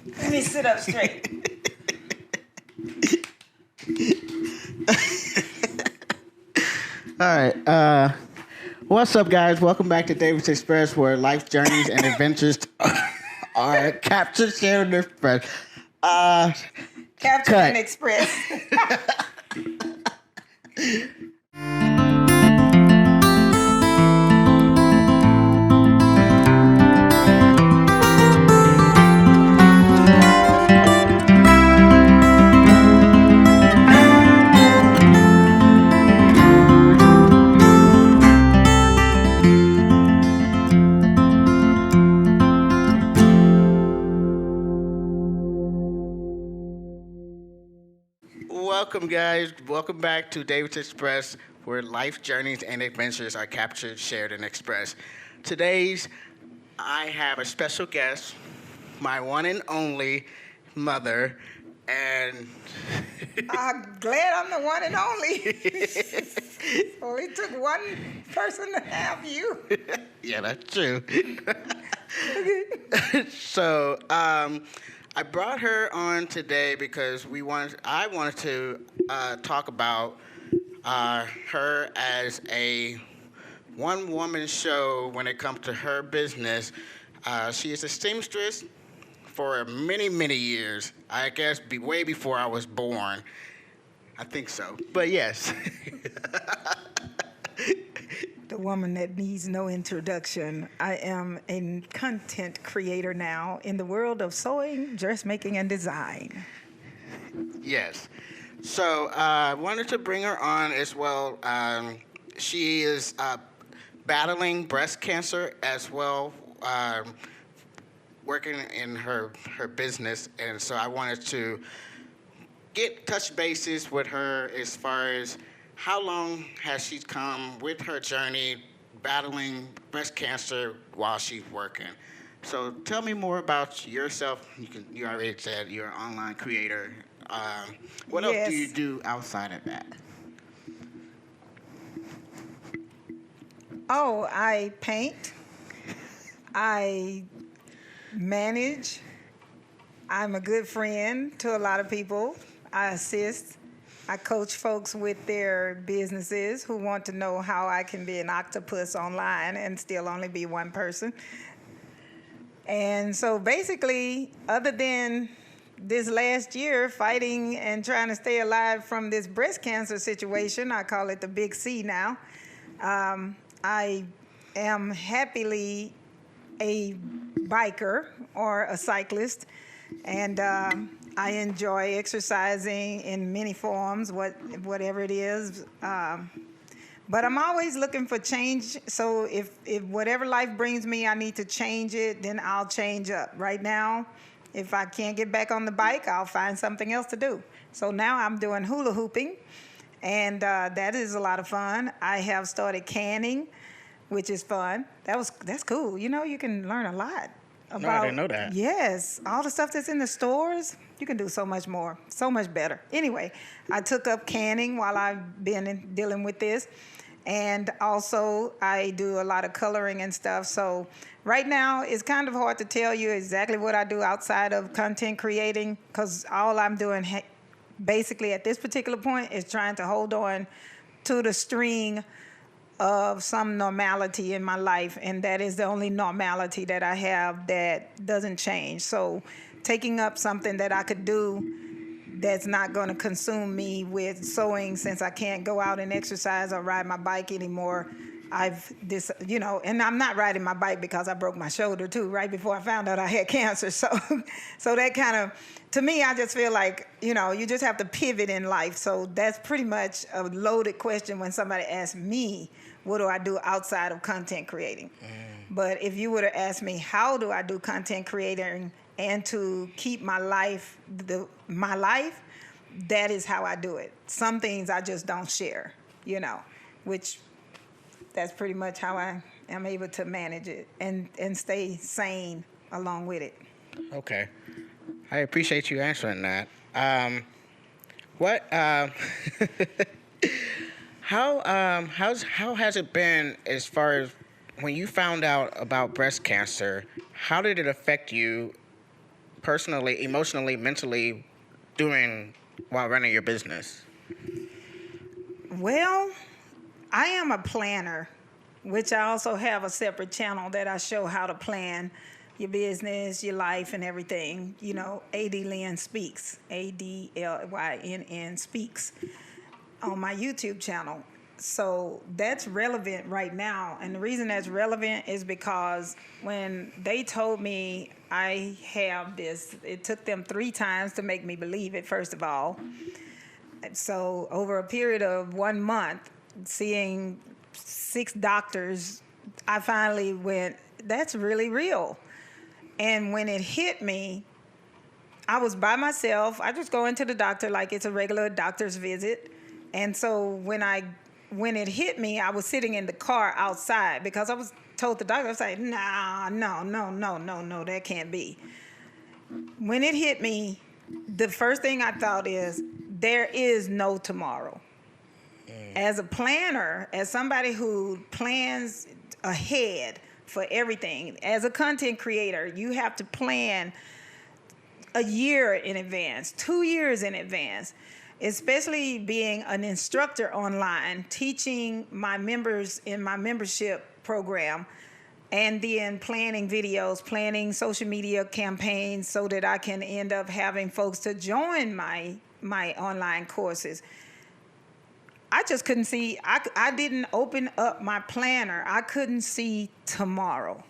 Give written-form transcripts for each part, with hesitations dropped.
Let me sit up straight. All right. What's up, guys? Welcome back to David's Express, where life journeys and adventures are captured, shared, and expressed. Captured and expressed. Welcome, guys. Welcome back to David's Express, where life journeys and adventures are captured, shared, and expressed. Today's, I have a special guest, my one and only mother, and I'm glad I'm the one and only. Only took one person to have you. yeah, that's true. So, I brought her on today because I wanted to talk about her as a one-woman show when it comes to her business. She is a seamstress for many, many years. I guess way before I was born. I think so. But yes. The woman that needs no introduction. I am a content creator now in the world of sewing, dressmaking, and design. Yes. So I wanted to bring her on as well. She is battling breast cancer as well, working in her business. And so I wanted to touch bases with her as far as how long has she come with her journey battling breast cancer while she's working. So tell me more about yourself. You already said you're an online creator. What else do you do outside of that? Oh, I paint. I manage. I'm a good friend to a lot of people. I assist. I coach folks with their businesses who want to know how I can be an octopus online and still only be one person. And so basically, other than this last year fighting and trying to stay alive from this breast cancer situation, I call it the big C now, I am happily a biker or a cyclist, and I enjoy exercising in many forms, whatever it is. But I'm always looking for change. So if whatever life brings me, I need to change it, then I'll change up. Right now, if I can't get back on the bike, I'll find something else to do. So now I'm doing hula hooping, and that is a lot of fun. I have started canning, which is fun. That's cool. You know, you can learn a lot about. No, I didn't know that. Yes, all the stuff that's in the stores, you can do so much more, so much better. Anyway, I took up canning while I've been dealing with this. And also, I do a lot of coloring and stuff. So right now, it's kind of hard to tell you exactly what I do outside of content creating, because all I'm doing basically at this particular point is trying to hold on to the string of some normality in my life. And that is the only normality that I have that doesn't change. So taking up something that I could do that's not going to consume me with sewing, since I can't go out and exercise or ride my bike anymore. And I'm not riding my bike because I broke my shoulder too, right before I found out I had cancer. So that kind of, to me, I just feel like, you just have to pivot in life. So that's pretty much a loaded question when somebody asks me, what do I do outside of content creating? But if you would have asked me, how do I do content creating and to keep my life, that is how I do it. Some things I just don't share, which that's pretty much how I am able to manage it and stay sane along with it. Okay. I appreciate you answering that. How has it been as far as when you found out about breast cancer? How did it affect you personally, emotionally, mentally doing while running your business? Well, I am a planner, which I also have a separate channel that I show how to plan your business, your life, and everything. You know, AD Lynn Speaks, ADLYNN Speaks, on my YouTube channel. So that's relevant right now. And the reason that's relevant is because when they told me I have this, it took them 3 times to make me believe it, first of all. So over a period of 1 month, seeing 6 doctors, I finally went, that's really real. And when it hit me, I was by myself. I just go into the doctor like it's a regular doctor's visit. And so when it hit me, I was sitting in the car outside because I was told the doctor, I was like, nah, no, that can't be. When it hit me, the first thing I thought is, there is no tomorrow. As a planner, as somebody who plans ahead for everything, as a content creator, you have to plan a year in advance, 2 years in advance, especially being an instructor online, teaching my members in my membership program, and then planning videos, planning social media campaigns so that I can end up having folks to join my online courses. I just couldn't see, I didn't open up my planner. I couldn't see tomorrow.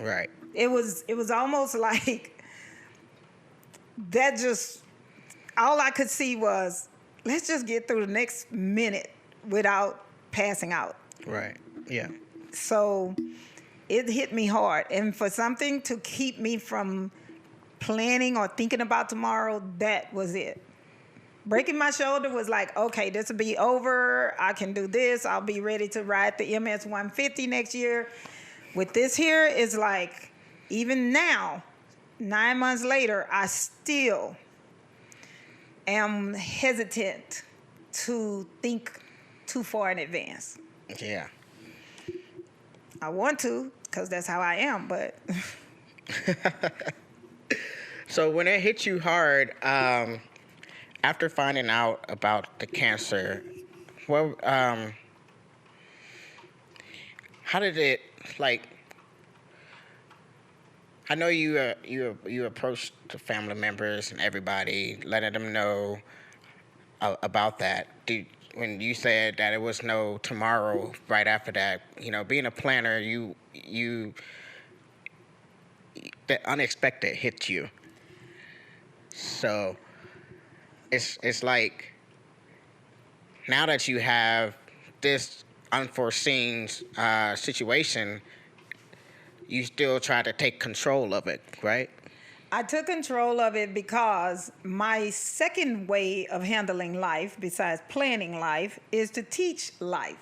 Right. It was almost like that just, all I could see was, let's just get through the next minute without passing out. Right. Yeah. So it hit me hard. And for something to keep me from planning or thinking about tomorrow, that was it. Breaking my shoulder was like, okay, this will be over. I can do this. I'll be ready to ride the MS 150 next year. With this here, it's like, even now, 9 months later, I still am hesitant to think too far in advance. Yeah. I want to, because that's how I am, but... So when it hit you hard, after finding out about the cancer, well, how did it, like, I know you approached the family members and everybody, letting them know about that. When you said that it was no tomorrow right after that, you know, being a planner, the unexpected hit you. So it's like, now that you have this unforeseen situation, you still try to take control of it, right? I took control of it because my second way of handling life, besides planning life, is to teach life.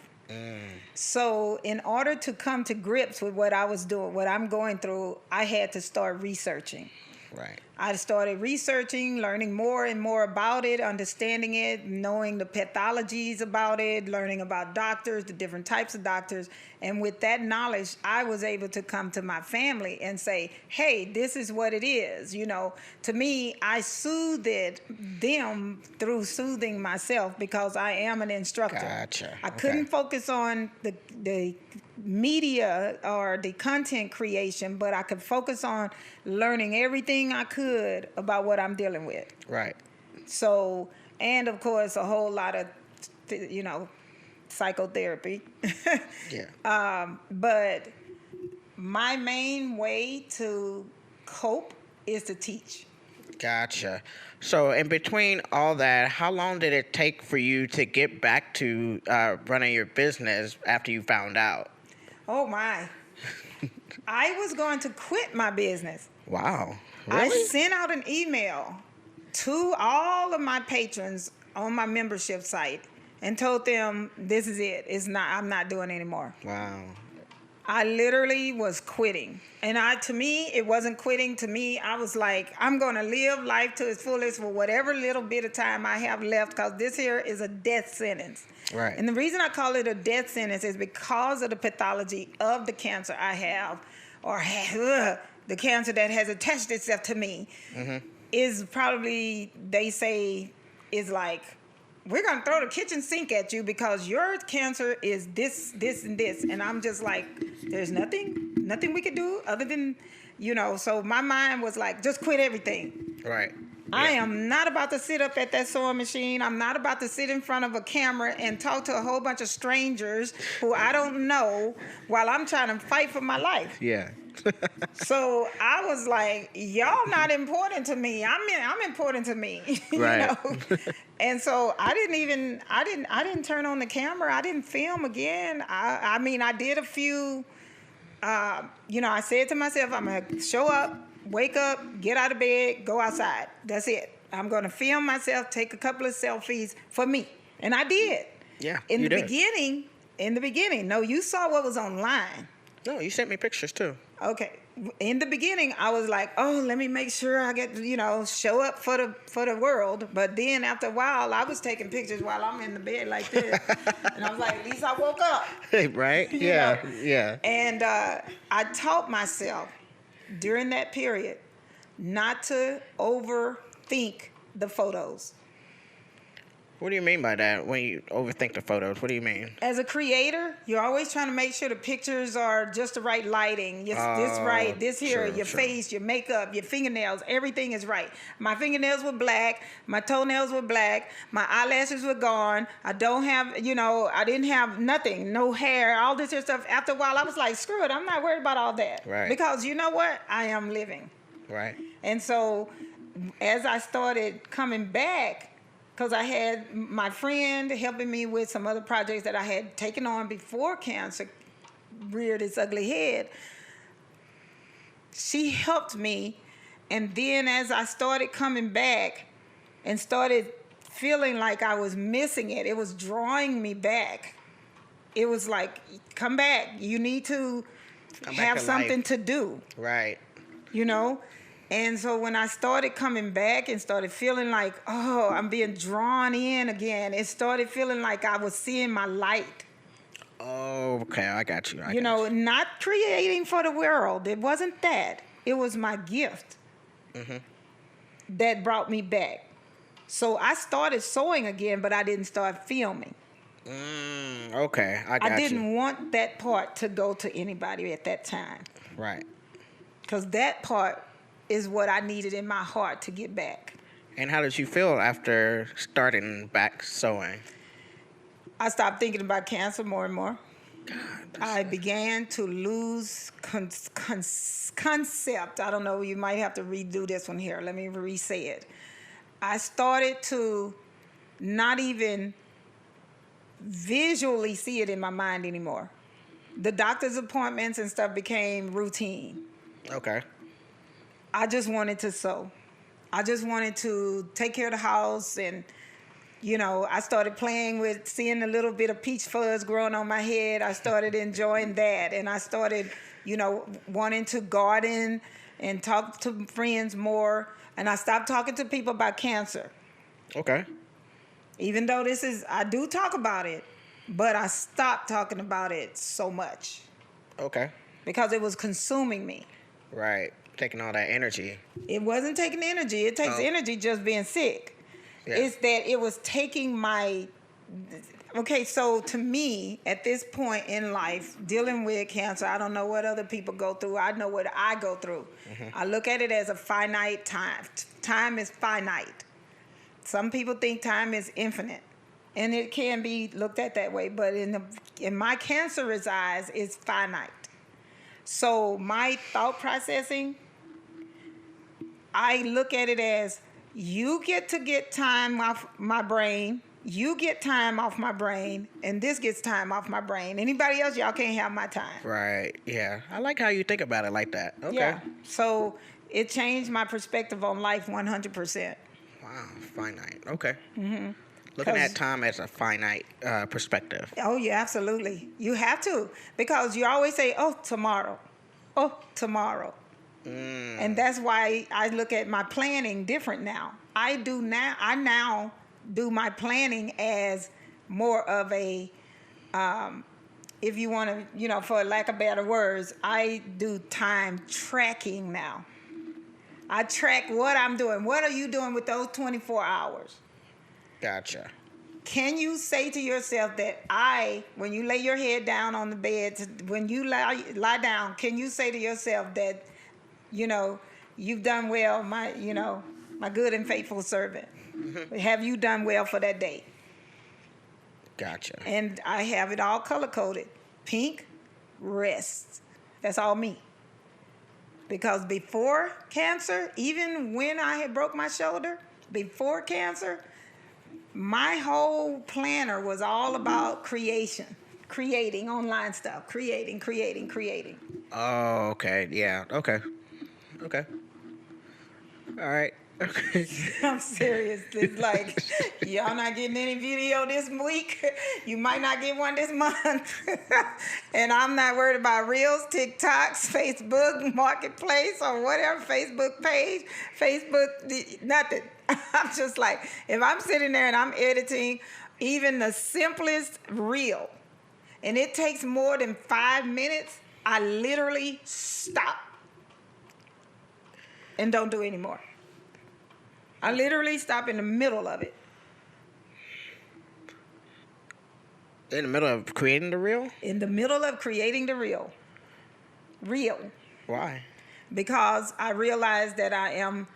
So in order to come to grips with what I was doing, what I'm going through, I had to start researching. Right. I started researching, learning more and more about it, understanding it, knowing the pathologies about it, learning about doctors, the different types of doctors. And with that knowledge, I was able to come to my family and say, hey, this is what it is. You know, to me, I soothed them through soothing myself because I am an instructor. Gotcha. I couldn't focus on the media or the content creation, but I could focus on learning everything I could about what I'm dealing with. Right. So, and of course, a whole lot of, psychotherapy. Yeah. But my main way to cope is to teach. Gotcha. So in between all that, how long did it take for you to get back to running your business after you found out? Oh my. I was going to quit my business. Wow. Really? I sent out an email to all of my patrons on my membership site and told them, this is it. I'm not doing anymore. Wow. I literally was quitting. And to me, it wasn't quitting. To me, I was like, I'm going to live life to its fullest for whatever little bit of time I have left, because this here is a death sentence. Right. And the reason I call it a death sentence is because of the pathology of the cancer I have, or the cancer that has attached itself to me is probably, they say, is like, we're going to throw the kitchen sink at you because your cancer is this, this, and this. And I'm just like, there's nothing we could do other than, so my mind was like, just quit everything. Right. I am not about to sit up at that sewing machine. I'm not about to sit in front of a camera and talk to a whole bunch of strangers who I don't know while I'm trying to fight for my life. Yeah. So I was like, y'all not important to me. I'm important to me. Right. And so I didn't turn on the camera. I didn't film again. I did a few, I said to myself, I'm going to show up, wake up, get out of bed, go outside. That's it. I'm going to film myself, take a couple of selfies for me. And I did. Yeah, In the beginning. No, you saw what was online. No, you sent me pictures too. Okay. In the beginning, I was like, oh, let me make sure I get, show up for the world. But then after a while, I was taking pictures while I'm in the bed like this. And I was like, at least I woke up. Right? Yeah. Yeah. And I taught myself during that period not to overthink the photos. What do you mean by that? When you overthink the photos, what do you mean? As a creator, you're always trying to make sure the pictures are just the right lighting. This right, this here, your face, your makeup, your fingernails, everything is right. My fingernails were black, my toenails were black, my eyelashes were gone. I don't have, I didn't have nothing, no hair, all this other stuff. After a while, I was like, screw it, I'm not worried about all that. Right. Because you know what? I am living. Right. And so as I started coming back, because I had my friend helping me with some other projects that I had taken on before cancer reared its ugly head. She helped me. And then as I started coming back and started feeling like I was missing it, it was drawing me back. It was like, come back. You need to have something to do. Right. And so when I started coming back and started feeling like, oh, I'm being drawn in again, it started feeling like I was seeing my light. Oh, okay. I got you. Not creating for the world. It wasn't that. It was my gift that brought me back. So I started sewing again, but I didn't start filming. Okay. I got you. I didn't want that part to go to anybody at that time. Right. Because that part is what I needed in my heart to get back. And how did you feel after starting back sewing? I stopped thinking about cancer more and more. I began to lose concept. I don't know, you might have to redo this one here. Let me re-say it. I started to not even visually see it in my mind anymore. The doctor's appointments and stuff became routine. Okay. I just wanted to sew. I just wanted to take care of the house, and I started playing with seeing a little bit of peach fuzz growing on my head. I started enjoying that, and I started, wanting to garden and talk to friends more, and I stopped talking to people about cancer. Okay. Even though I do talk about it, but I stopped talking about it so much. Okay. Because it was consuming me. Right. Taking all that energy. It wasn't taking energy. It takes energy just being sick. Yeah. It's that it was taking my... Okay, so to me, at this point in life, dealing with cancer, I don't know what other people go through. I know what I go through. I look at it as a finite time. Time is finite. Some people think time is infinite. And it can be looked at that way. But in my cancerous eyes, it's finite. So my thought processing... I look at it as you get to get time off my brain, you get time off my brain, and this gets time off my brain. Anybody else, y'all can't have my time. Right, yeah. I like how you think about it like that. Okay. Yeah. So it changed my perspective on life 100%. Wow, finite. Okay. Looking at time as a finite perspective. Oh, yeah, absolutely. You have to. Because you always say, oh, tomorrow. Oh, tomorrow. And that's why I look at my planning different now. I now do my planning as more of a if you want to, for lack of better words, I do time tracking now. I track what I'm doing. What are you doing with those 24 hours? Gotcha. Can you say to yourself that when you lay your head down on the bed, when you lie down, can you say to yourself that, you've done well, my good and faithful servant? Mm-hmm. Have you done well for that day? Gotcha. And I have it all color-coded. Pink, rest. That's all me. Because before cancer, even when I had broke my shoulder, before cancer, my whole planner was all about creating online stuff, creating. Oh, okay. Yeah. Okay. All right. Okay. I'm serious. It's like, y'all not getting any video this week. You might not get one this month. And I'm not worried about Reels, TikToks, Facebook Marketplace, or whatever, Facebook page, nothing. I'm just like, if I'm sitting there and I'm editing even the simplest reel, and it takes more than 5 minutes, I literally stop and don't do any more. I literally stop in the middle of it. In the middle of creating the reel? In the middle of creating the reel. Why? Because I realize that I am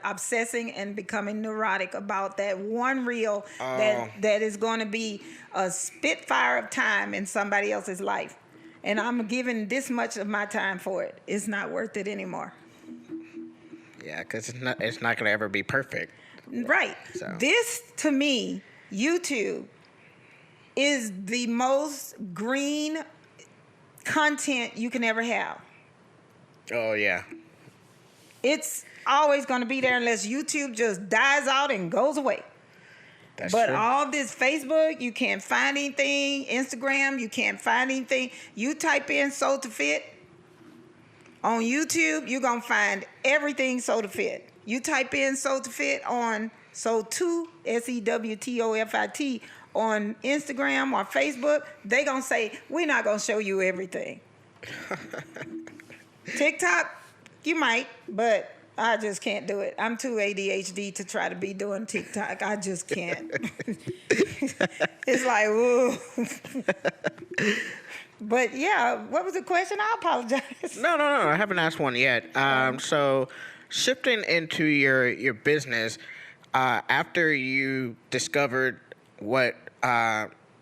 obsessing and becoming neurotic about that one reel that is going to be a spitfire of time in somebody else's life. And I'm giving this much of my time for it. It's not worth it anymore. Yeah, because it's not going to ever be perfect. Right. So. This, to me, YouTube is the most green content you can ever have. Oh, yeah. It's always going to be there unless YouTube just dies out and goes away. But true. All this Facebook, you can't find anything. Instagram, you can't find anything. You type in Sew to Fit. On YouTube, you're going to find everything Sew to Fit. You type in Sew to Fit on Sew2, SEWTOFIT, on Instagram or Facebook, they going to say, we're not going to show you everything. TikTok, you might, but I just can't do it. I'm too ADHD to try to be doing TikTok. I just can't. It's like, ooh. But yeah, what was the question? I apologize. No. I haven't asked one yet. So shifting into your business, after you discovered what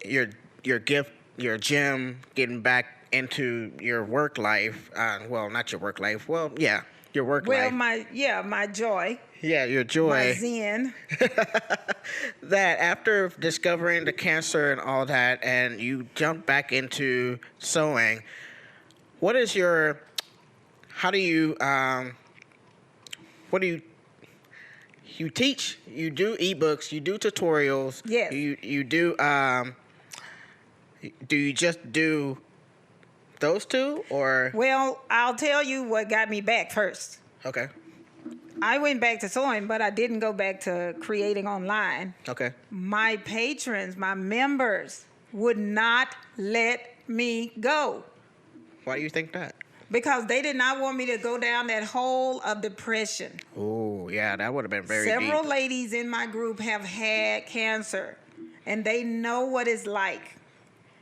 your gift, your gym, getting back into your work life. Well, not your work life. Well, yeah, your work life. Well, my joy. Yeah, your joy. My zen. That after discovering the cancer and all that, and you jump back into sewing, what is your, you teach, you do ebooks, you do tutorials. Yes. You do, do you just do those two, or? Well, I'll tell you what got me back first. Okay. I went back to sewing, but I didn't go back to creating online. Okay. My patrons, my members would not let me go. Why do you think that? Because they did not want me to go down that hole of depression. Oh, yeah, that would have been very Several deep. ladies in my group have had cancer, and they know what it's like,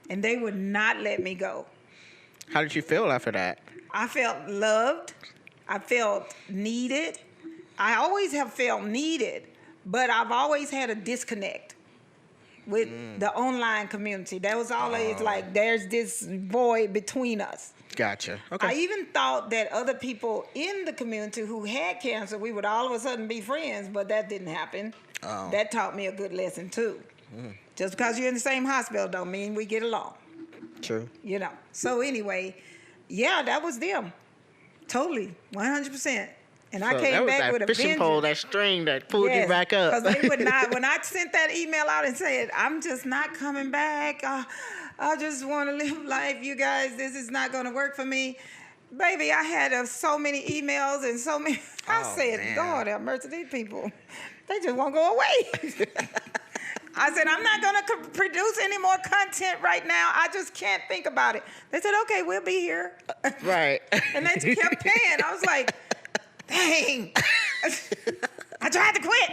and they would not let me go. How did you feel after that? I felt loved. I felt needed. I always have felt needed, but I've always had a disconnect with the online community. That was always like, there's this void between us. Gotcha. Okay. I even thought that other people in the community who had cancer, we would all of a sudden be friends, but that didn't happen. Oh. That taught me a good lesson too. Just because you're in the same hospital don't mean we get along. True. So anyway, yeah, that was them. Totally, 100%. And I came back with a vengeance. Fishing pole, that string that pulled you back up. Because they would not. When I sent that email out and said, I'm just not coming back. I just want to live life. You guys, this is not going to work for me. Baby, I had so many emails and so many. I said, man. God have mercy, these people. They just won't go away. I said, I'm not going to produce any more content right now. I just can't think about it. They said, okay, we'll be here. Right. And they just kept paying. I was like, dang. I tried to quit.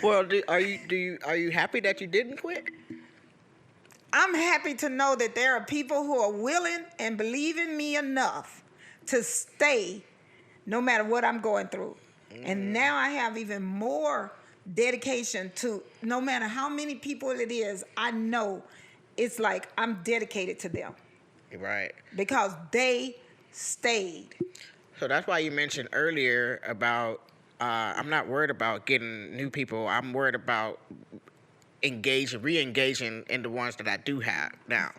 Well, are you happy that you didn't quit? I'm happy to know that there are people who are willing and believe in me enough to stay no matter what I'm going through. And now I have even more dedication to, no matter how many people it is, I know it's like I'm dedicated to them. Right. Because they stayed. So that's why you mentioned earlier about I'm not worried about getting new people. I'm worried about re-engaging in the ones that I do have now.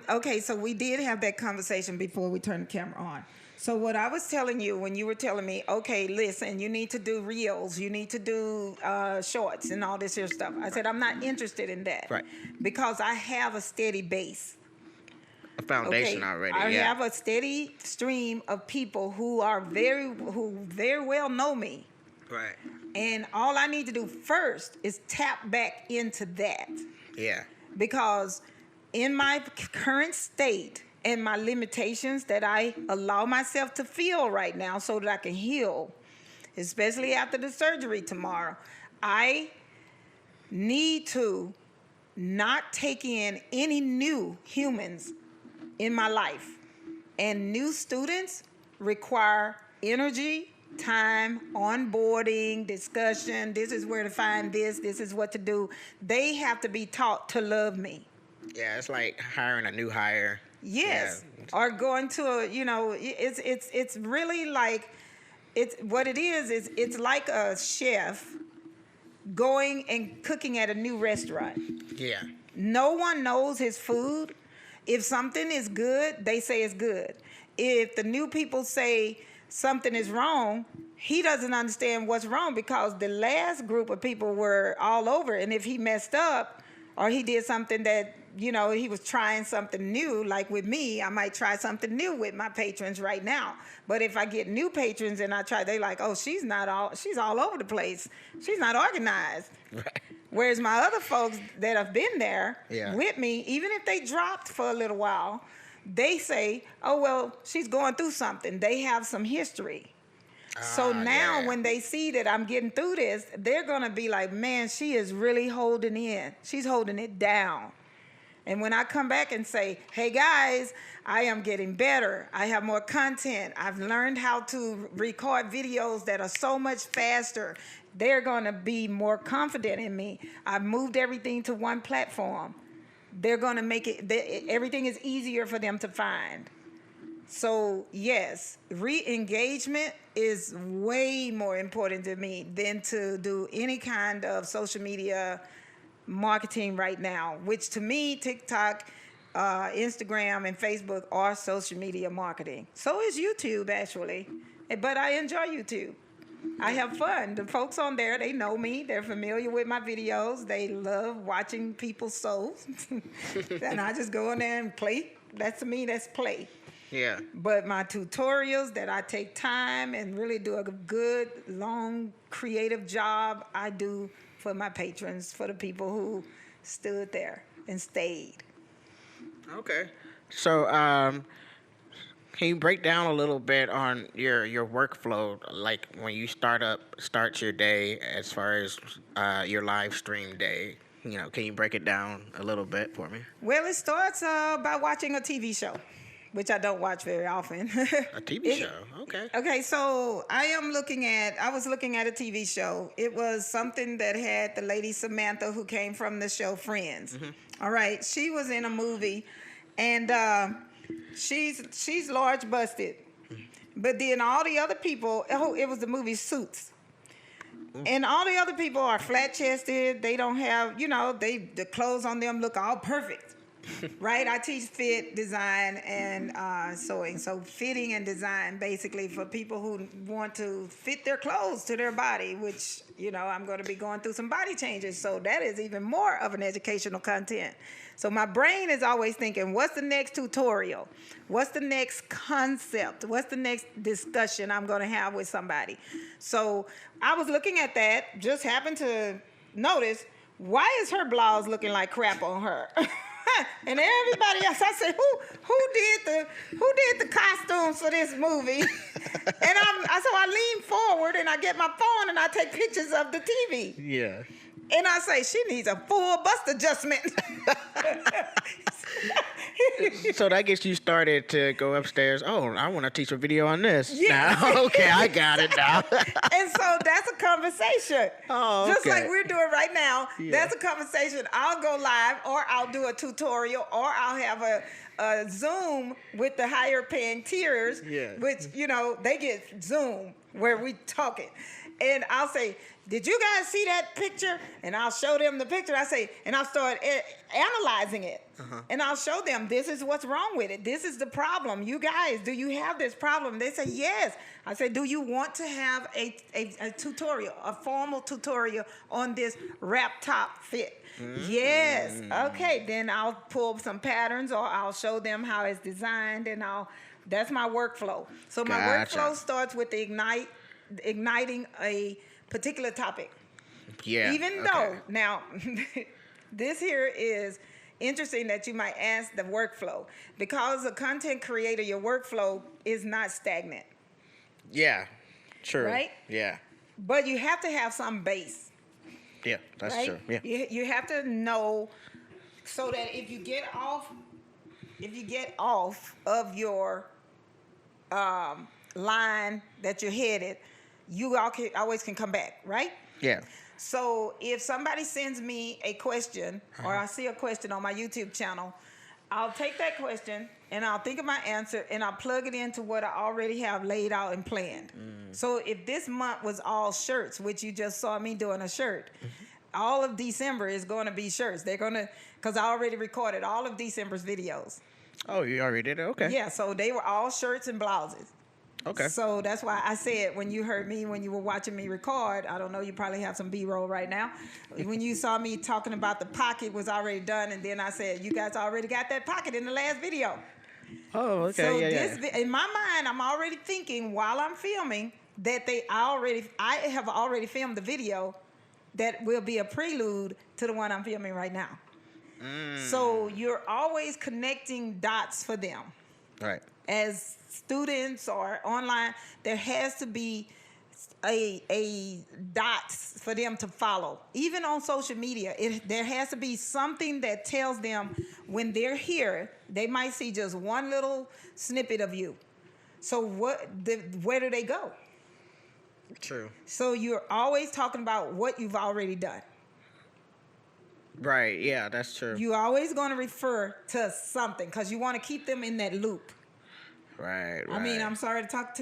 Okay, so we did have that conversation before we turned the camera on. So what I was telling you when you were telling me, okay, listen, you need to do reels, you need to do shorts and all this here stuff. I said, I'm not interested in that. Right. Because I have a steady base. A foundation already. I have a steady stream of people who very well know me. Right. And all I need to do first is tap back into that. Yeah. Because in my current state and my limitations that I allow myself to feel right now so that I can heal, especially after the surgery tomorrow, I need to not take in any new humans in my life. And new students require energy, time, onboarding, discussion. This is where to find this. This is what to do. They have to be taught to love me. Yeah, it's like hiring a new hire. Yes. Yeah. Or going to it's really like, what it is it's like a chef going and cooking at a new restaurant. Yeah. No one knows his food. If something is good, they say it's good. If the new people say something is wrong, he doesn't understand what's wrong because the last group of people were all over. And if he messed up or he did something that, he was trying something new, like with me, I might try something new with my patrons right now. But if I get new patrons and I try, they like, oh, she's all over the place. She's not organized. Right. Whereas my other folks that have been there with me, even if they dropped for a little while, they say, oh, well, she's going through something. They have some history. So now when they see that I'm getting through this, they're going to be like, man, she is really holding in. She's holding it down. And when I come back and say, hey, guys, I am getting better. I have more content. I've learned how to record videos that are so much faster. They're going to be more confident in me. I've moved everything to one platform. They're going to make everything is easier for them to find. So, yes, re-engagement is way more important to me than to do any kind of social media marketing right now, which to me, TikTok, Instagram, and Facebook are social media marketing. So is YouTube, actually. But I enjoy YouTube. I have fun. The folks on there, they know me. They're familiar with my videos. They love watching people's souls. And I just go in there and play. To me, that's play. Yeah. But my tutorials that I take time and really do a good, long, creative job, I do for my patrons, for the people who stood there and stayed. Okay. So, can you break down a little bit on your workflow, like when you start your day as far as your live stream day? Can you break it down a little bit for me? Well, it starts by watching a TV show, which I don't watch very often. A TV show, okay. Okay, so I was looking at a TV show. It was something that had the lady Samantha who came from the show Friends. Mm-hmm. All right, she was in a movie, and she's large busted. But then all the other people, it was the movie Suits. And all the other people are flat chested. They don't have, the clothes on them look all perfect. Right? I teach fit, design, and sewing. So fitting and design, basically, for people who want to fit their clothes to their body, which, I'm going to be going through some body changes. So that is even more of an educational content. So my brain is always thinking, what's the next tutorial? What's the next concept? What's the next discussion I'm going to have with somebody? So I was looking at that, just happened to notice, why is her blouse looking like crap on her? And everybody else, I said, who did the costumes for this movie? And I lean forward and I get my phone and I take pictures of the TV. Yeah. And I say, she needs a full bust adjustment. So that gets you started to go upstairs. Oh, I want to teach a video on this. Yeah. Now. Okay, I got it now. And so that's a conversation. Oh, okay. Just like we're doing right now. Yeah. That's a conversation. I'll go live or I'll do a tutorial or I'll have a Zoom with the higher paying tiers, which, they get Zoom where we talking. And I'll say, did you guys see that picture? And I'll show them the picture. And I'll start analyzing it. Uh-huh. And I'll show them, this is what's wrong with it. This is the problem. You guys, do you have this problem? They say, yes. I said, do you want to have a tutorial, a formal tutorial on this wrap top fit? Mm-hmm. Yes. Okay, then I'll pull some patterns or I'll show them how it's designed and that's my workflow. So my workflow starts with igniting a particular topic. Yeah. Even though, now, this here is interesting that you might ask the workflow. Because a content creator, your workflow is not stagnant. Yeah, true. Right? Yeah. But you have to have some base. Yeah, that's right? true. Yeah. You have to know so that if you get off of your line that you're headed, you always can come back, right? Yeah. So if somebody sends me a question or I see a question on my YouTube channel, I'll take that question and I'll think of my answer and I'll plug it into what I already have laid out and planned. So if this month was all shirts, which you just saw me doing a shirt, all of December is going to be shirts. They're going to, because I already recorded all of December's videos. Oh, you already did it? Okay. Yeah, so they were all shirts and blouses. Okay. So that's why I said when you heard me, when you were watching me record, I don't know, you probably have some B-roll right now. When you saw me talking about the pocket was already done, and then I said, you guys already got that pocket in the last video. Oh, okay. So in my mind, I'm already thinking while I'm filming that I have already filmed the video that will be a prelude to the one I'm filming right now. So you're always connecting dots for them. Right. As students or online, there has to be a dots for them to follow. Even on social media, there has to be something that tells them when they're here, they might see just one little snippet of you. So where do they go? True. So you're always talking about what you've already done. Right, yeah, that's true. You're always going to refer to something because you want to keep them in that loop. Right. I mean, I'm sorry to talk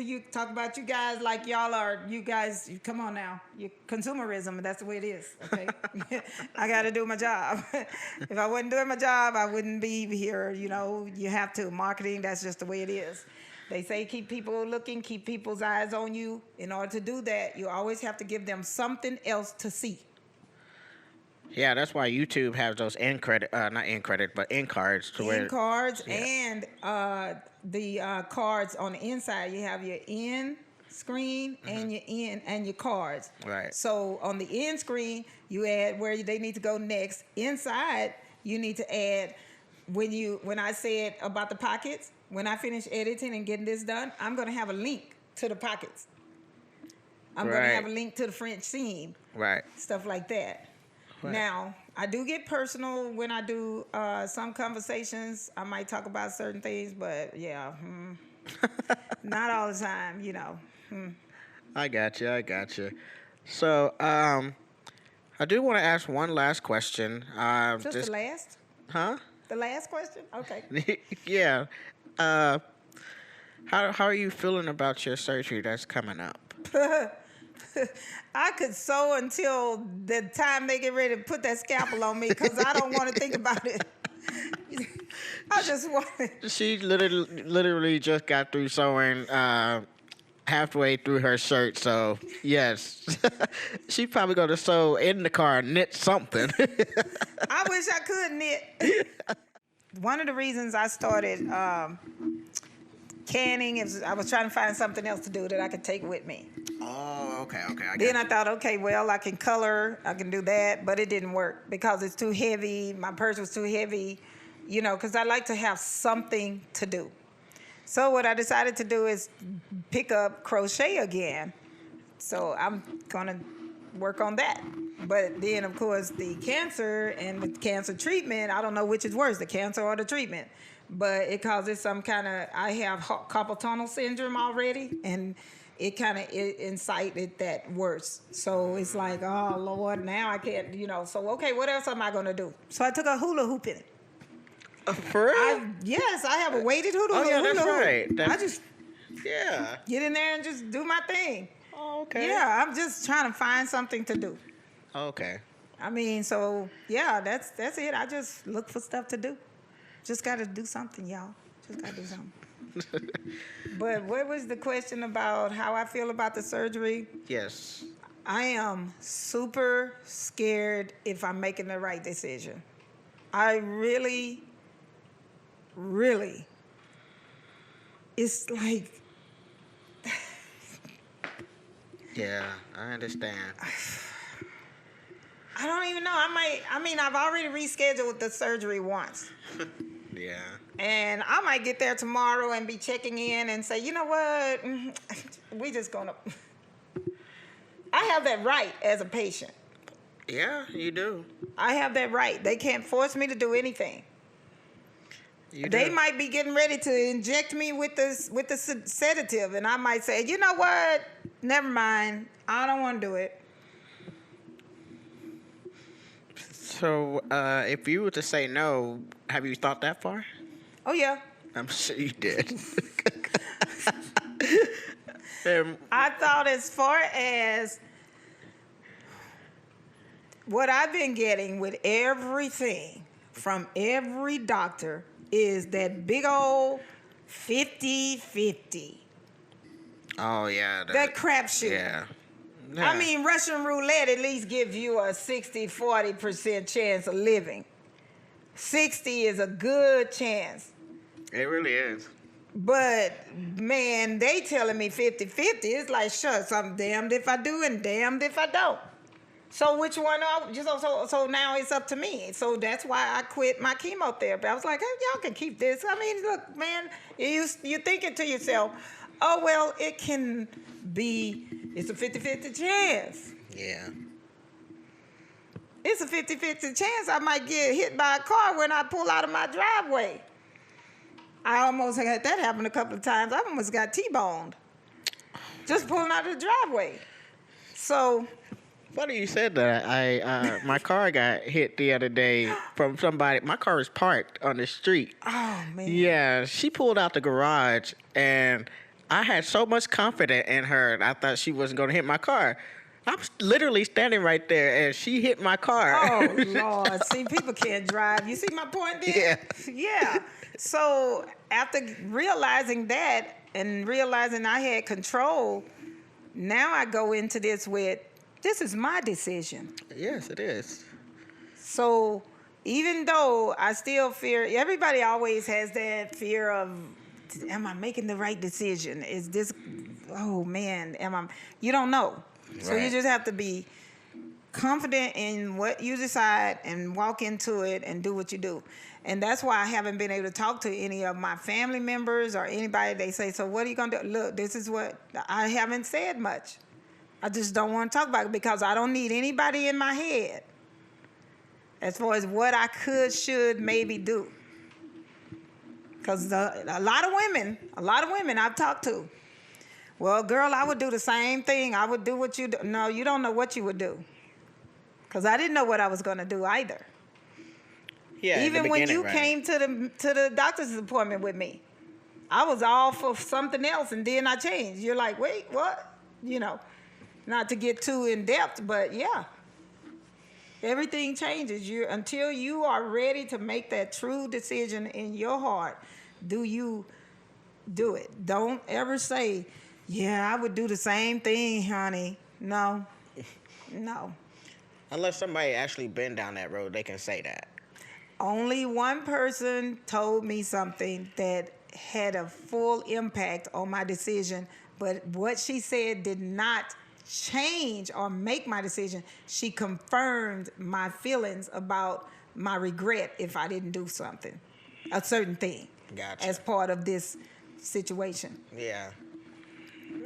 about you guys like you guys, come on now. You consumerism, that's the way it is, okay? I got to do my job. If I wasn't doing my job, I wouldn't be here, you have to. Marketing, that's just the way it is. They say keep people looking, keep people's eyes on you. In order to do that, you always have to give them something else to see. Yeah, that's why YouTube has those end cards. And cards, and the cards on the inside. You have your end screen and your end and your cards. Right. So on the end screen, you add where they need to go next. Inside, you need to add when I said about the pockets. When I finish editing and getting this done, I'm going to have a link to the pockets. I'm going to have a link to the French seam. Right. Stuff like that. Right. Now, I do get personal when I do some conversations. I might talk about certain things, but not all the time, I got you. So, I do want to ask one last question. Just the last? Huh? The last question? Okay. Yeah. How are you feeling about your surgery that's coming up? I could sew until the time they get ready to put that scalpel on me because I don't want to think about it. I just want it. She literally just got through sewing halfway through her shirt, so yes. She probably going to sew in the car and knit something. I wish I could knit. One of the reasons I started canning is I was trying to find something else to do that I could take with me. Oh, Okay. Then I thought, okay, well, I can color, I can do that, but it didn't work because it's too heavy. My purse was too heavy, because I like to have something to do. So what I decided to do is pick up crochet again. So I'm going to work on that. But then, of course, the cancer and the cancer treatment, I don't know which is worse, the cancer or the treatment. But it causes some kind of, I have carpal tunnel syndrome already, and it kind of incited that worse. So it's like, oh, Lord, now I can't, So, okay, what else am I going to do? So I took a hula hoop in it. For real? Yes, I have a weighted hula hoop. Oh, yeah, that's right. I just Yeah. get in there and just do my thing. Oh, okay. Yeah, I'm just trying to find something to do. Okay. I mean, so yeah, that's it. I just look for stuff to do. Just got to do something, y'all. Just got to do something. But what was the question about how I feel about the surgery? Yes. I am super scared if I'm making the right decision. I really, it's like... Yeah, I understand. I don't even know. I've already rescheduled the surgery once. Yeah. And I might get there tomorrow and be checking in and say, you know what? We just gonna... I have that right as a patient. Yeah, you do. I have that right. They can't force me to do anything. They might be getting ready to inject me with the sedative, and I might say, you know what? Never mind. I don't want to do it. So, if you were to say no, have you thought that far? Oh, yeah. I'm sure you did. I thought as far as what I've been getting with everything from every doctor is that big old 50-50. Oh, yeah. That crapshoot. Yeah. I mean, Russian roulette at least gives you a 60-40% chance of living. 60 is a good chance. It really is. But, man, they telling me 50-50. It's like, shucks, I'm damned if I do and damned if I don't. So which one? So now it's up to me. So that's why I quit my chemotherapy. I was like, hey, y'all can keep this. I mean, look, man, you're thinking to yourself, oh, well, it can be, it's a 50-50 chance. Yeah. It's a 50-50 chance I might get hit by a car when I pull out of my driveway. I almost had that happen a couple of times. I almost got T-boned just pulling out of the driveway. So... Funny you said that. My car got hit the other day from somebody. My car was parked on the street. Oh, man. Yeah, she pulled out the garage, and I had so much confidence in her, I thought she wasn't going to hit my car. I was literally standing right there, and she hit my car. Oh, Lord. See, people can't drive. You see my point there? Yeah. Yeah. So after realizing that and realizing I had control, now I go into this with, this is my decision. Yes, it is. So even though I still fear, everybody always has that fear of, am I making the right decision? Is this, oh man, you don't know. Right. So you just have to be confident in what you decide and walk into it and do what you do. And that's why I haven't been able to talk to any of my family members or anybody. They say, so what are you going to do? Look, this is what, I haven't said much. I just don't want to talk about it because I don't need anybody in my head as far as what I could, should, maybe do. Because a lot of women I've talked to, well, girl, I would do the same thing. I would do what you do. No, you don't know what you would do. Because I didn't know what I was going to do either. Yeah, even when you came to the doctor's appointment with me, I was all for something else, and then I changed. You're like, wait, what? Not to get too in depth, but yeah, everything changes. Until you are ready to make that true decision in your heart, do you do it? Don't ever say, yeah, I would do the same thing, honey. No. Unless somebody actually been down that road, they can say that. Only one person told me something that had a full impact on my decision, but what she said did not change or make my decision. She confirmed my feelings about my regret if I didn't do something, a certain thing, Gotcha. as part of this situation. Yeah.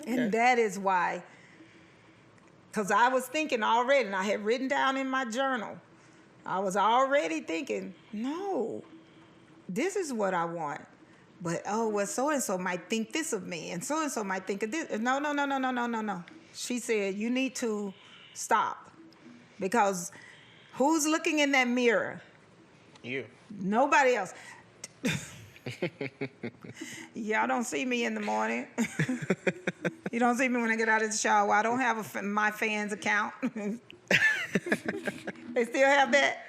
And that is why, because I was thinking already, and I had written down in my journal, I was already thinking, no, this is what I want. But, so-and-so might think this of me, and so-and-so might think of this. No. She said, you need to stop. Because who's looking in that mirror? You. Nobody else. Y'all don't see me in the morning. You don't see me when I get out of the shower. I don't have my fans account. They still have that?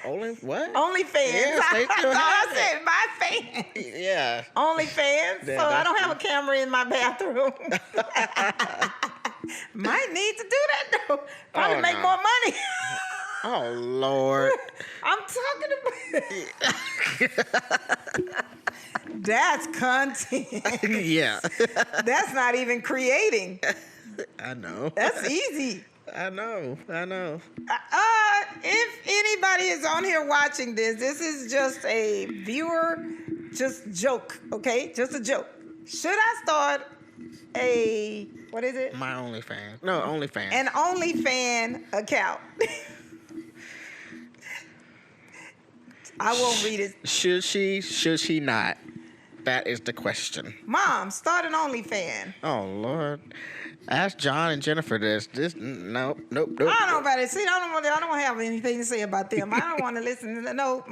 Only what? OnlyFans. Yes, they still have I said my fans. Yeah. OnlyFans. Yeah, So I don't have a camera in my bathroom. Might need to do that though. Probably make more money. Oh Lord. I'm talking about. That's content. Yeah. That's not even creating. I know. That's easy. I know. If anybody is on here watching this is just a viewer, just joke, okay? Just a joke. Should I start what is it? My OnlyFans. No, OnlyFans. An OnlyFan account. I won't read it. Should she not? That is the question. Mom, start an OnlyFan. Oh Lord. Ask John and Jennifer this. Nope. I don't know about it. See, I don't want to have anything to say about them. I don't want to listen. No.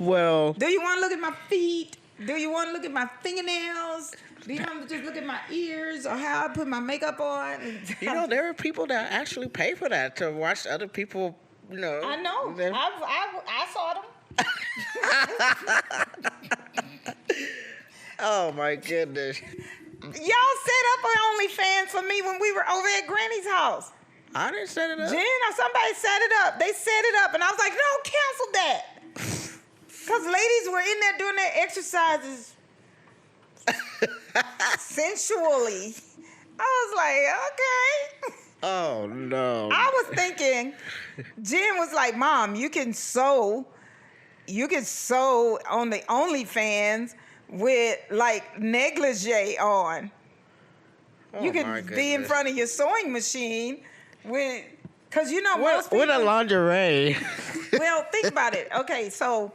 Well. Do you want to look at my feet? Do you want to look at my fingernails? Do you want to just look at my ears or how I put my makeup on? You know, there are people that actually pay for that to watch other people. You know. I know. I saw them. Oh my goodness. Y'all set up an OnlyFans for me when we were over at Granny's house. I didn't set it up. Jen or somebody set it up. They set it up, and I was like, no, cancel that. Because ladies were in there doing their exercises sensually. I was like, okay. Oh, no. I was thinking, Jen was like, Mom, you can sew on the OnlyFans with like negligee on. Oh, you can be in front of your sewing machine with, because you know most people. With a lingerie. Well, think about it. Okay, so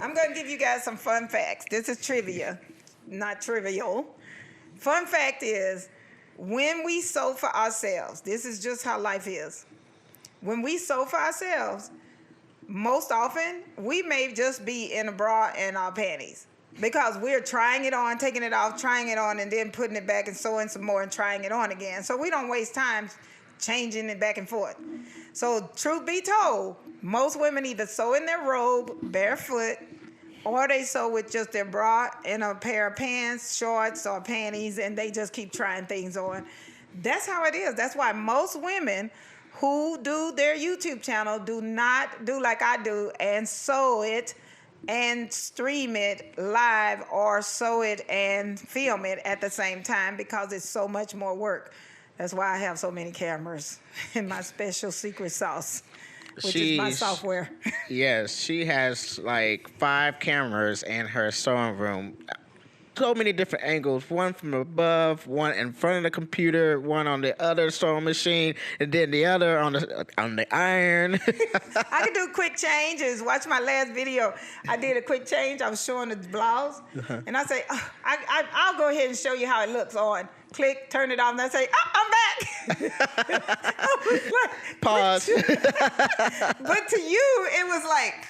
I'm going to give you guys some fun facts. This is trivia, not trivial. Fun fact is, when we sew for ourselves, this is just how life is. When we sew for ourselves, most often, we may just be in a bra and our panties because we're trying it on, taking it off, trying it on, and then putting it back and sewing some more and trying it on again. So we don't waste time changing it back and forth. So truth be told, most women either sew in their robe, barefoot, or they sew with just their bra and a pair of pants, shorts, or panties, and they just keep trying things on. That's how it is. That's why most women who do their YouTube channel do not do like I do and sew it and stream it live or sew it and film it at the same time because it's so much more work. That's why I have so many cameras in my special secret sauce, which is my software. Yes, she has like 5 cameras in her sewing room. So many different angles, one from above, one in front of the computer, one on the other sewing machine, and then the other on the iron. I can do quick changes. Watch my last video. I did a quick change. I was showing the blouse, and I say, I'll go ahead and show you how it looks on. Click, turn it off, and I say, I'm back. Pause. But to you, it was like.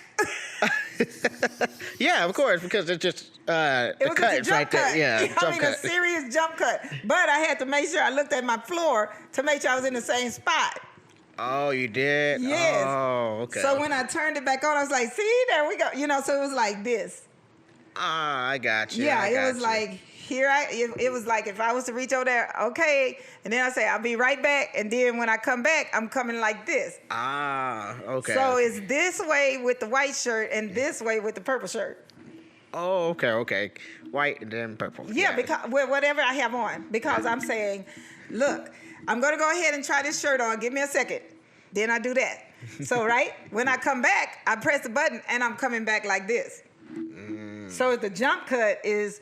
Yeah, of course, because it's just it was cut a jump right cut. there. Yeah, I mean, a serious jump cut. But I had to make sure I looked at my floor to make sure I was in the same spot. Oh, you did? Yes. Oh, okay. So when I turned it back on, I was like, see, there we go. You know, so it was like this. I got you. Yeah, it was like, it was like if I was to reach over there, okay, and then I say, I'll be right back. And then when I come back, I'm coming like this. Okay. So it's this way with the white shirt and this way with the purple shirt. Oh, okay. White and then purple. Yeah, because whatever I have on. Because I'm saying, look, I'm going to go ahead and try this shirt on. Give me a second. Then I do that. So, right? When I come back, I press the button and I'm coming back like this. So the jump cut it's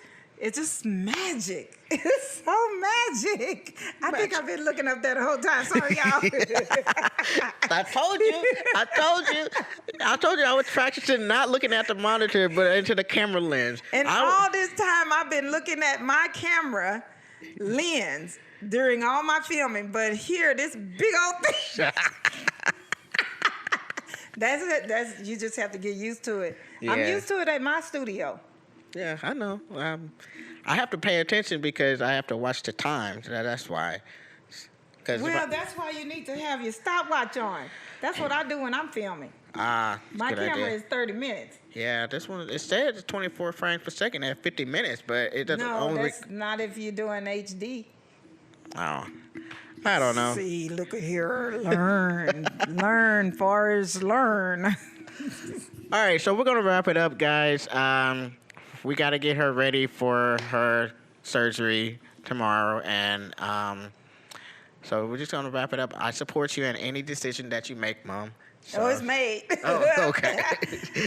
just magic. It's so magic. I think I've been looking up there the whole time. Sorry, y'all. I told you I was practicing not looking at the monitor, but into the camera lens. And all this time, I've been looking at my camera lens during all my filming. But here, this big old thing. That's it. You just have to get used to it. Yeah. I'm used to it at my studio. Yeah, I know. I have to pay attention because I have to watch the time. That's why. That's why you need to have your stopwatch on. That's what I do when I'm filming. My camera is 30 minutes. Yeah, this one, it says 24 frames per second at 50 minutes, but it doesn't only... No, that's not if you're doing HD. Oh, I don't know. See, look at here. Learn, Forrest, learn. All right, so we're going to wrap it up, guys. We got to get her ready for her surgery tomorrow, and so we're just going to wrap it up. I support you in any decision that you make, Mom. So. Oh, it's made. Oh, okay.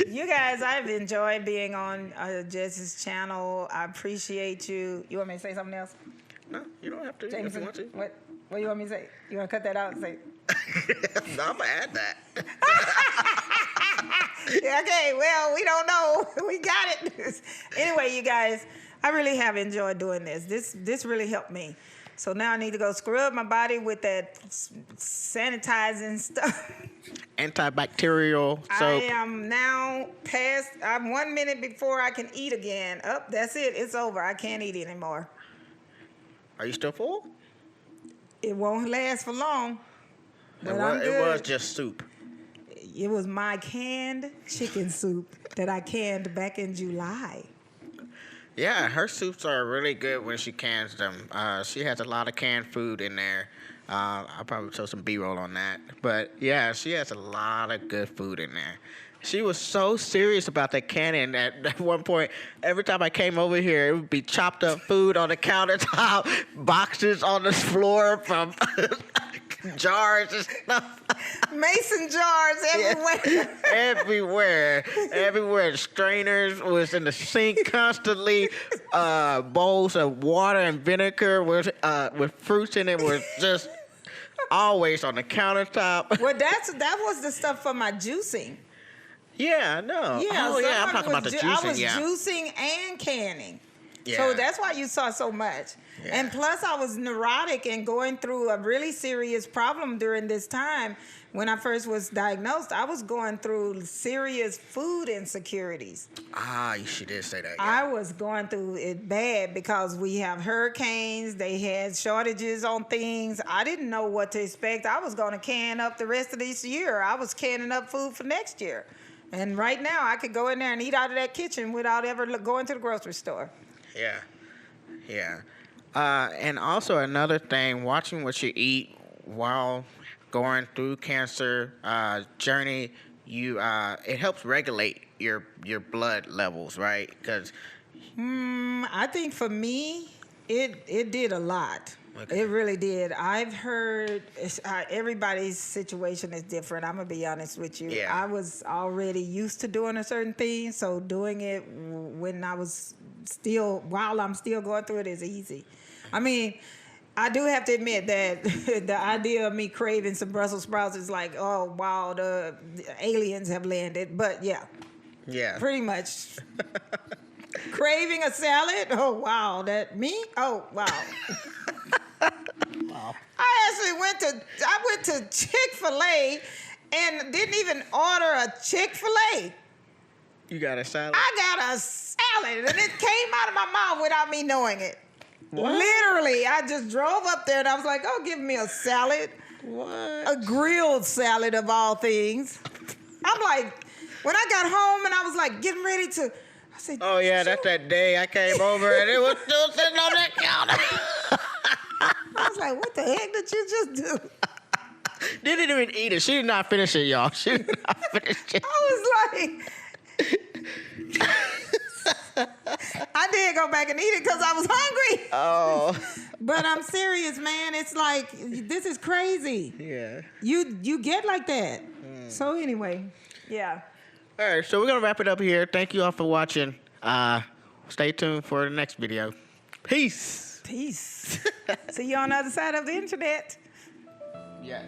You guys, I've enjoyed being on Jess's channel. I appreciate you. You want me to say something else? No, you don't have to. Jameson, if you want to. What do you want me to say? You want to cut that out and say? No, I'm going to add that. Okay, well, we don't know. We got it. Anyway, you guys, I really have enjoyed doing this. This really helped me. So now I need to go scrub my body with that sanitizing stuff. Antibacterial soap. I am now past, I'm 1 minute before I can eat again. That's it. It's over. I can't eat anymore. Are you still full? It won't last for long. But it was just soup. It was my canned chicken soup that I canned back in July. Yeah, her soups are really good when she cans them. She has a lot of canned food in there. I'll probably show some B-roll on that. But, yeah, she has a lot of good food in there. She was so serious about that canning that at one point, every time I came over here, it would be chopped up food on the countertop, boxes on the floor from jars and stuff. Mason jars everywhere. Yeah, everywhere. Strainers was in the sink constantly. Bowls of water and vinegar with fruits in it was just always on the countertop. Well, that was the stuff for my juicing. Yeah, no. Yeah, I'm talking about the juicing. I was juicing and canning. Yeah. So that's why you saw so much. Yeah. And plus, I was neurotic and going through a really serious problem during this time. When I first was diagnosed, I was going through serious food insecurities. She did say that. Yeah. I was going through it bad because we have hurricanes. They had shortages on things. I didn't know what to expect. I was going to can up the rest of this year. I was canning up food for next year. And right now, I could go in there and eat out of that kitchen without ever going to the grocery store. Yeah. And also another thing, watching what you eat while going through cancer journey, it helps regulate your blood levels, right? Because I think for me, it did a lot. Okay. It really did. I've heard everybody's situation is different. I'm going to be honest with you. Yeah. I was already used to doing a certain thing, so doing it when while I'm still going through it is easy. I mean, I do have to admit that the idea of me craving some Brussels sprouts is like, oh, wow, the aliens have landed. But yeah. Pretty much. Craving a salad? Oh, wow. That me? Oh, wow. Wow. I went to Chick-fil-A and didn't even order a Chick-fil-A. You got a salad? I got a salad, and it came out of my mouth without me knowing it. What? Literally, I just drove up there, and I was like, oh, give me a salad. What? A grilled salad of all things. I'm like, when I got home, and I was like getting ready to, I said, oh, yeah, that's that day I came over, and it was still sitting on that counter. I was like, what the heck did you just do? Didn't even eat it. She did not finish it, y'all. She did not finish it. I was like... did go back and eat it because I was hungry. Oh. But I'm serious, man. It's like, this is crazy. Yeah. You get like that. So anyway, yeah. All right, so we're going to wrap it up here. Thank you all for watching. Stay tuned for the next video. Peace. Peace. See you on the other side of the internet. Yes.